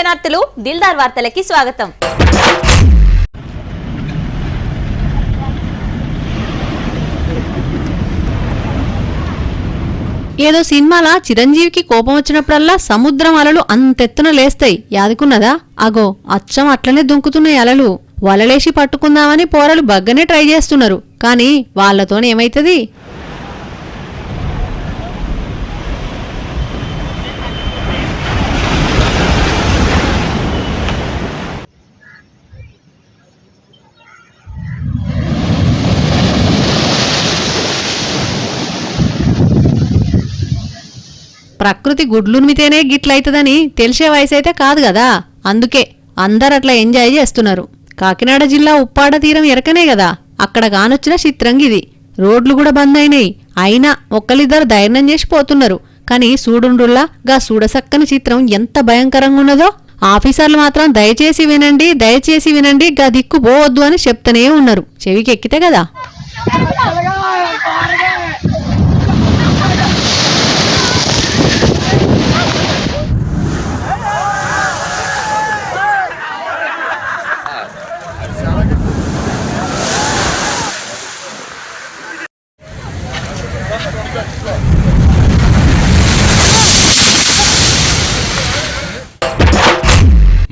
దర్శనార్థులు దిల్దార్ వార్తలకి స్వాగతం. ఏదో సినిమాలా చిరంజీవికి కోపం వచ్చినప్పుడల్లా సముద్రం అలలు అంతెత్తున లేస్తాయి. యాదుకున్నదా? అగో అచ్చం అట్లనే దుంకుతున్నాయి అలలు. వలలేసి పట్టుకుందామని పోరలు బగ్గనే ట్రై చేస్తున్నారు. కానీ వాళ్లతోనేమైతది? ప్రకృతి గుడ్లునిమితేనే గిట్లయితదని తెలిసే వయసైతే కాదు కదా. అందుకే అందరు అట్లా ఎంజాయ్ చేస్తున్నారు. కాకినాడ జిల్లా ఉప్పాడ తీరం ఎరకనే కదా, అక్కడ కానొచ్చిన చిత్రంగిది. రోడ్లు కూడా బంద్ అయినాయి. అయినా ఒక్కలిద్దరు ధైర్యం చేసి పోతున్నారు. కానీ సూడుండ్రుల్లా గా సూడసక్కని చిత్రం ఎంత భయంకరంగా ఉన్నదో. ఆఫీసర్లు మాత్రం దయచేసి వినండి గా దిక్కు పోవద్దు అని చెప్తూనే ఉన్నారు. చెవికి ఎక్కితే కదా.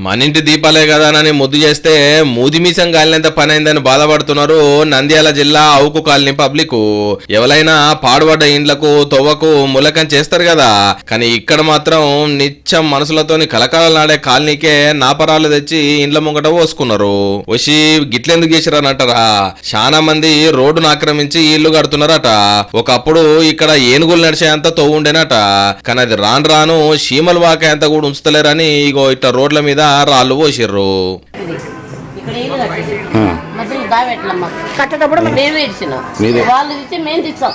మనింటి దీపాలే కదా అని ముద్దు చేస్తే మూదిమీసం గాలినంత పని అయిందని బాధపడుతున్నారు నంద్యాల జిల్లా అవుకు కాలనీ పబ్లిక్. ఎవరైనా పాడుబడ్డ ఇండ్లకు తొవ్వకు ములకం చేస్తారు కదా, కానీ ఇక్కడ మాత్రం నిత్యం మనసులతోని కలకలలాడే కాలనీకే నాపరాలు తెచ్చి ఇండ్ల ముంగట పోసుకున్నారు. వచ్చి గిట్లెందుకు చేసిరనంటారా? చాలా మంది రోడ్డును ఆక్రమించి ఇల్లు కడుతున్నారట. ఒకప్పుడు ఇక్కడ ఏనుగులు నడిచేంత తొవ్వు ఉండేనట, కానీ అది రాను రాను చీమలు వాకేంత కూడా ఉంచుతలేరని ఇగో ఇట్లా రోడ్ల మీద రాళ్ళు పోసిర్రు. కట్టేటప్పుడు మేము ఇచ్చినాం, వాళ్ళు ఇచ్చి మేము తెచ్చాం.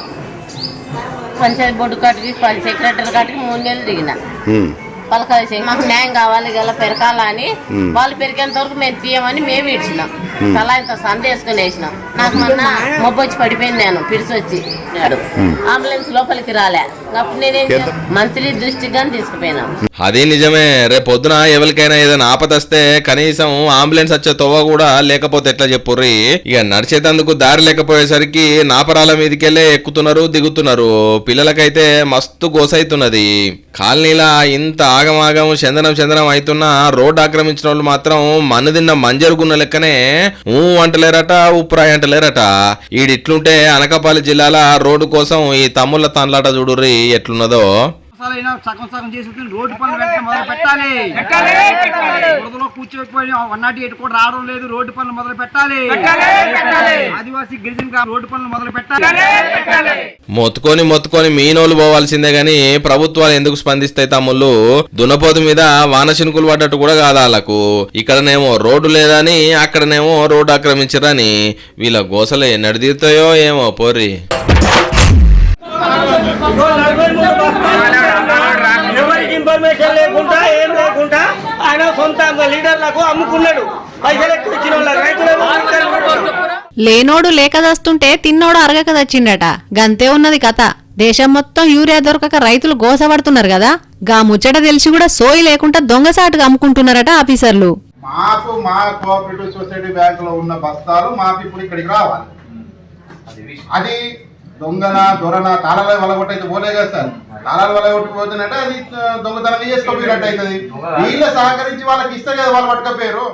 పంచాయతీ బోర్డు కాటికి సెక్రటరీ కాటికి 3 నెలలు దిగిన పలకాలి మాకు న్యాయం కావాలి గల పెరకాలని. వాళ్ళు పెరిగేంత వరకు మేము తీయమని మేము ఇచ్చినాం. తలా ఇంత సంద వేసుకుని వేసినాం. నాకు మొన్న మొబ్బు వచ్చి పడిపోయింది, నేను పిడిచొచ్చి అంబులెన్స్ లోపలికి రాలే. అప్పుడు నేనేం మంత్రి దృష్టికి కానీ తీసుకుపోయినా. అదే నిజమే. రేపు పొద్దున ఎవరికైనా ఏదైనా ఆపదస్తే కనీసం అంబులెన్స్ వచ్చే తొవ్వ కూడా లేకపోతే ఎట్లా చెప్పుర్రి. ఇక నడిచేటందుకు దారి లేకపోయేసరికి నాపరాల మీదకెళ్ళే ఎక్కుతున్నారు దిగుతున్నారు. పిల్లలకైతే మస్తు గోసైతున్నది. కాలనీలా ఇంత ఆగమాగం చందనం అవుతున్నా రోడ్డు ఆక్రమించిన వాళ్ళు మాత్రం మన్ను తిన్న మంజరుగున్న లెక్కనే అంటలేరట, ఉప్పురాయి అంటలేరట. ఈడిట్లుంటే అనకాపల్లి జిల్లాల రోడ్డు కోసం ఈ తమ్ముళ్ళ తాన్లాట చూడుర్రి ఎట్లున్నదో. సగం చేసి రోడ్డు పనులు వెంటనే మొదలు పెట్టాలి. బురదలో కూర్చోకపోయి 108 కూడా రావడం లేదు. రోడ్డు పనులు మొదలు పెట్టాలి. ఆదివాసీ గిరిజన రోడ్డు పనులు మొదలు పెట్టాలి. మొత్తుకొని మీనోళ్ళు పోవాల్సిందే గాని ప్రభుత్వాలు ఎందుకు స్పందిస్తాయి తమ్ముళ్ళు? దున్నపోతు మీద వాన చినుకులు పడ్డట్టు కూడా కాదు వాళ్ళకు. ఇక్కడనేమో రోడ్డు లేదని, అక్కడనేమో రోడ్డు ఆక్రమించరని. వీళ్ళ గోసలు ఎన్నడు తీరుతాయో ఏమో పోర్రి. ఇన్ఫర్మేషన్ లేకుండా ఏం లేకుండా ఆయన సొంత లీడర్లకు అమ్ముకున్నాడు. పైసలు ఎక్కువ ఇచ్చిన లేనోడు లేకదస్తుంటే తిన్నోడు అరగక దచ్చిండట. గంతే ఉన్నది కథ. దేశం మొత్తం యూరియా దొరకక రైతులు గోసపడుతున్నారు కదా. గా ముచ్చట తెలిసి కూడా సోయి లేకుండా దొంగసాటుగా అమ్ముకుంటున్నారట ఆఫీసర్లు. మాకు మా కోఆపరేటివ్ సొసైటీ బ్యాంకులో ఉన్న బస్తాలు మాకు ఇప్పుడు ఇక్కడికి రావాలి. అది దొరన తాళాలు వలగొట్టయితే పోలే కదా సార్. తాళాలు వలగొట్టిపోతున్నట్టే అది దొంగతనం చేసుకోపోయినట్టు అవుతుంది. వీళ్ళు సహకరించి వాళ్ళకి ఇస్తే కదా వాళ్ళు పట్టుకపోయారు.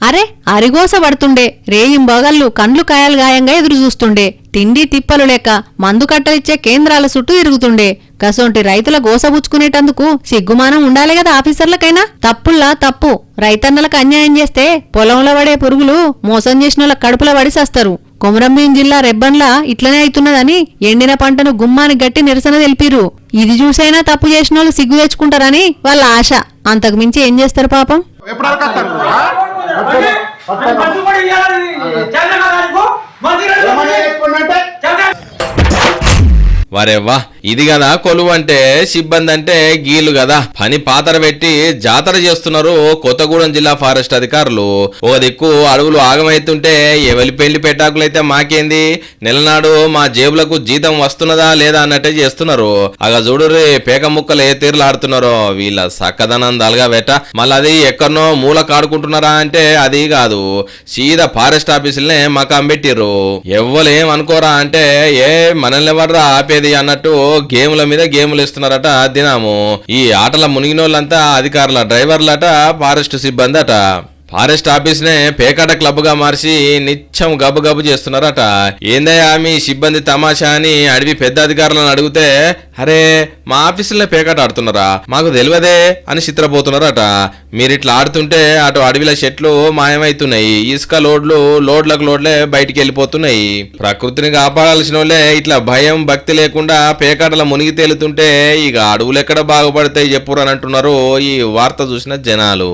అరే అరిగోస పడుతుండే, రేయింబగళ్ళు కండ్లు కాయలు గాయంగా ఎదురు చూస్తుండే, తిండి తిప్పలు లేక మందు కట్టలిచ్చే కేంద్రాల చుట్టూ తిరుగుతుండే. గసొంటి రైతుల గోసబుచ్చుకునేటందుకు సిగ్గుమానం ఉండాలి కదా ఆఫీసర్లకైనా. తప్పుల్లా తప్పు. రైతన్నలకు అన్యాయం చేస్తే పొలంలో పడే పురుగులు మోసం చేసిన కడుపుల పడి సస్తారు. కొమరంభీం జిల్లా రెబ్బన్లా ఇట్లనే అవుతున్నదని ఎండిన పంటను గుమ్మానికి గట్టి నిరసన తెలిపిరు. ఇది చూసైనా తప్పు చేసిన వాళ్ళు సిగ్గు తెచ్చుకుంటారని వాళ్ళ ఆశ. అంతకు మించి ఏం చేస్తారు పాపం. వరేవ్వా ఇది కదా కొలువు అంటే సిబ్బంది అంటే గీళ్ళు కదా పని పాతర పెట్టి జాతర చేస్తున్నారు కొత్తగూడెం జిల్లా ఫారెస్ట్ అధికారులు. ఒక దిక్కు అడవులు ఆగమైతుంటే ఎవరి పెళ్లి పెట్టాకులైతే మాకేంది, నెలనాడు మా జేబులకు జీతం వస్తున్నదా లేదా అన్నట్టే చేస్తున్నారు. అగా చూడుర్రి పేక ముక్కలు ఏ తీరులు ఆడుతున్నారో వీళ్ళ సక్కదనం దలగా పెట్ట. మళ్ళీ అది ఎక్కడనో మూల కాడుకుంటున్నారా అంటే అది కాదు, సీదా ఫారెస్ట్ ఆఫీసులనే మకాం పెట్టిర్రు. ఎవ్వలేం అనుకోరా అంటే ఏ మనల్ని ఎవర్రా ఆపేది అన్నట్టు గేముల మీద గేములు ఇస్తున్నారట దినాము. ఈ ఆటల మునిగినోళ్ళంతా అధికారుల డ్రైవర్లట, ఫారెస్ట్ సిబ్బంది అట. ఫారెస్ట్ ఆఫీస్ నే పేకాట క్లబ్ గా మార్చి నిత్యం గబ్బు గబ్బు చేస్తున్నారట. ఏందయ్యా మీ సిబ్బంది తమాషా అని అడవి పెద్ద అధికారులను అడిగితే, అరే మా ఆఫీసులో పేకాట ఆడుతున్నారా, మాకు తెలియదే అని చిత్రపోతున్నారట. మీరిట్లా ఆడుతుంటే అటు అడవిల చెట్లు మాయమైతున్నాయి, ఇసుక లోడ్లకు లోడ్లే బయటికి వెళ్ళిపోతున్నాయి. ప్రకృతిని కాపాడాల్సిన వాళ్ళే ఇట్లా భయం భక్తి లేకుండా పేకాటల మునిగి తేలుతుంటే ఇక అడవులు ఎక్కడ బాగుపడతాయి చెప్పురు అని అంటున్నారు ఈ వార్త చూసిన జనాలు.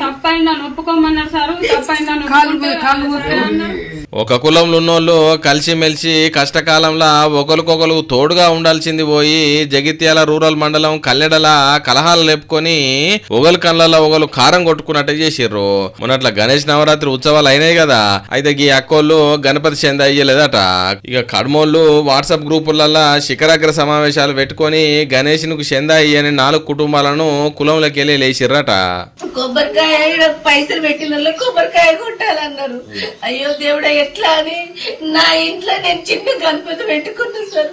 తప్పైందని ఒప్పుకోమన్నారు సార్. తప్పైందని ఒక కులంలో ఉన్నోళ్ళు కలిసిమెలిసి కష్టకాలంలో ఒకరికొకరు తోడుగా ఉండాల్సింది పోయి జగిత్యాల రూరల్ మండలం కల్లెడల కలహాలు లేపుకొని ఒకరి కళ్ళలో ఒకరు కారం కొట్టుకున్నట్టు చేసిర్రు. మొన్నట్ల గణేష్ నవరాత్రి ఉత్సవాలు అయినాయి కదా, అయితే ఈ అక్కోళ్ళు గణపతి చెంద అయ్యలేదట. ఇక కడమోళ్ళు వాట్సాప్ గ్రూపులలో శిఖరాగ్ర సమావేశాలు పెట్టుకొని గణేష్ కు చెంద అయ్యని 4 కుటుంబాలను కులంలోకి వెళ్ళి లేచిర్రట. కొబ్బరికాయ పైసలు పెట్టిన కొబ్బరికాయ కొట్టాలన్నారు. అయ్యో దేవుడా ఎట్లా అని నా ఇంట్లో నేను చిన్న గణపతి పెట్టుకున్నా సార్.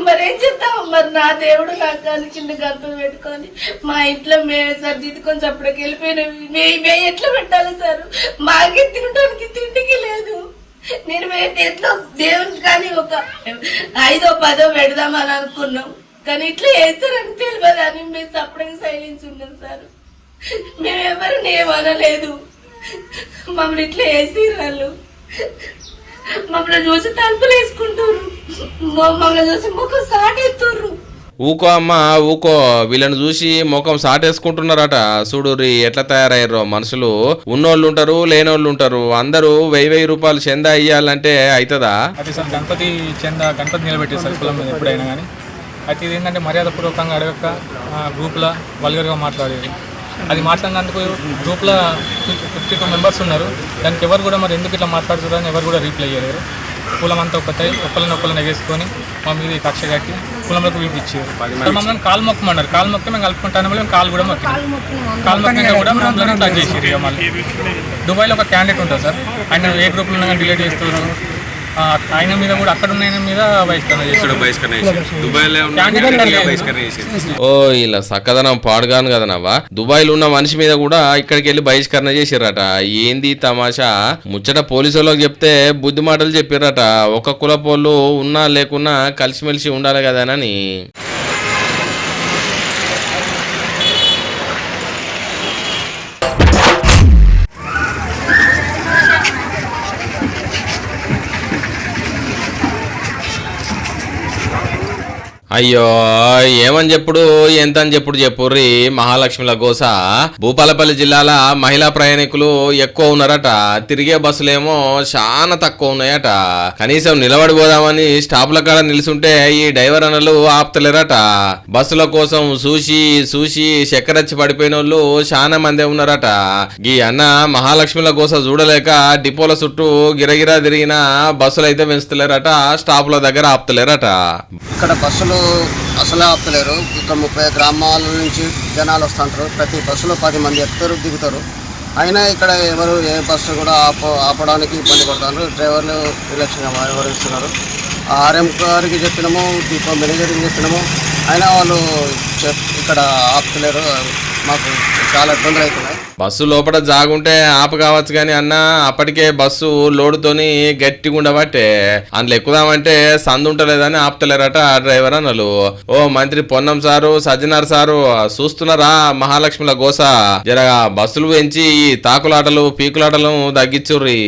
మరేం చేద్దాం, మరి నా దేవుడు నాకు కానీ చిన్న గణపతి పెట్టుకొని మా ఇంట్లో మేము సర్దిద్దుకొని చప్పటికి వెళ్ళిపోయినవి మేము ఎట్లా పెట్టాలి సార్? మాకే తినడానికి తిండికి లేదు. నేను ఎట్లా దేవునికి కానీ ఒక 5ో 10ో పెడదామని అనుకున్నాం, కానీ ఇట్లా వేస్తారని తెలియదు అని మేము చప్పటికి సైలెన్స్ ఉన్నాం సార్. మేమెవరిని ఏమనలేదు, మమ్మల్ని ఇట్లా వేసి వాళ్ళు మమ్మల్ని చూసి తలుపులు వేసుకుంటారు, మమ్మల్ని చూసి ముఖం సాటేస్తుర్రు. ఊకో అమ్మా ఊకో, వీళ్ళని చూసి ముఖం సాటేసుకుంటున్నారట. చూడుర్రి ఎట్లా తయారయ్యారో మనుషులు. ఉన్నోళ్ళు ఉంటారు, లేనోళ్ళు ఉంటారు. అందరూ 1000 రూపాయలు చందా ఇయ్యాలంటే అవుతుందా? అయితే సార్ గణపతి నిలబెట్టారు సార్ కులం మీద ఎప్పుడైనా కానీ. అయితే ఇది ఏంటంటే మర్యాదపూర్వకంగా అడగక గ్రూప్లో వల్గర్గా మాట్లాడేది. అది మాట్లాడినందుకు గ్రూప్లో 52 మెంబర్స్ ఉన్నారు. దానికి ఎవరు కూడా మరి ఎందుకు ఇట్లా మాట్లాడుతున్నారని ఎవరు కూడా రీప్లై చేయలేరు. కులం అంతా ఒకళ్ళని ఎగేసుకొని మా మీద కక్ష కట్టి కులంలోకి పిలిపించారు. మమ్మల్ని కాలు మొక్కమన్నారు. కాలు మొక్క మేము కలుపుకుంటాను, మేము కాలు కూడా మొక్కినా కూడా మమ్మల్ని టచ్ చేసారు. మళ్ళీ దుబాయ్లో ఒక క్యాండిడేట్ ఉంటుంది సార్, ఆయన ఏ గ్రూప్లో ఉన్నా కానీ డిలీట్ చేస్తున్నారు. ఆయన మీద కూడా అక్కడ ఉన్న ఆయన మీద ఓ ఇలా సక్కదనం పాడుగాను కదనవ్వా. దుబాయ్లో ఉన్న మనిషి మీద కూడా ఇక్కడికి వెళ్ళి బహిష్కరణ చేసిరట. ఏంది తమాషా? ముచ్చట పోలీసులకు చెప్తే బుద్ధి మాటలు చెప్పిరట. ఒక కులపోళ్ళు ఉన్నా లేకున్నా కలిసిమెలిసి ఉండాలి కదానని. అయ్యో ఏమని చెప్పుడు ఎంత అని చెప్పుర్రి. మహాలక్ష్మిల గోస. భూపాలపల్లి జిల్లాల మహిళా ప్రయాణికులు ఎక్కువ ఉన్నారట. తిరిగే బస్సులేమో చాలా తక్కువ ఉన్నాయట. కనీసం నిలబడిపోదామని స్టాప్ల కాడ నిలుచుంటే ఈ డ్రైవర్ అన్నలు ఆపుతలేరట. బస్సుల కోసం చూసి చక్కెరచ్చి పడిపోయిన వాళ్ళు చాలా మందే ఉన్నారట. ఈ అన్న మహాలక్ష్మిల గోస చూడలేక డిపోల చుట్టూ గిరగిరా తిరిగిన బస్సులు అయితే పెంచుతలేరట, స్టాపుల దగ్గర ఆపుతలేరట. ఇక్కడ బస్సులు అసలే ఆపుతలేరు. ఇక్కడ 30 గ్రామాల నుంచి జనాలు వస్తుంటారు. ప్రతి బస్సులో 10 మంది ఎక్కుతారు, దిగుతారు. అయినా ఇక్కడ ఎవరు ఏ బస్సు కూడా ఆపడానికి ఇబ్బంది పడుతున్నారు. డ్రైవర్లు నిర్లక్ష్యంగా వ్యవహరిస్తున్నారు. ఆర్ఎం గారికి చెప్పినాము, డిపో మేనేజర్కి చెప్పినాము, అయినా వాళ్ళు ఇక్కడ ఆపుతలేరు. మాకు చాలా ఇబ్బందులు అవుతున్నాయి. బస్సు లోపల జాగుంటే ఆపు కావచ్చు కానీ అన్న అప్పటికే బస్సు లోడుతోని గట్టిగా ఉండబట్టే అందులో ఎక్కుదామంటే సందు ఉంటలేదని ఆపుతలేరట డ్రైవర్ అన్నలు. ఓ మంత్రి పొన్నం సారు, సజ్జనార్ సారు చూస్తున్నారా మహాలక్ష్మిల గోస? జర బస్సులు పెంచి ఈ తాకులాటలు పీకులాటలు తగ్గించుర్రి.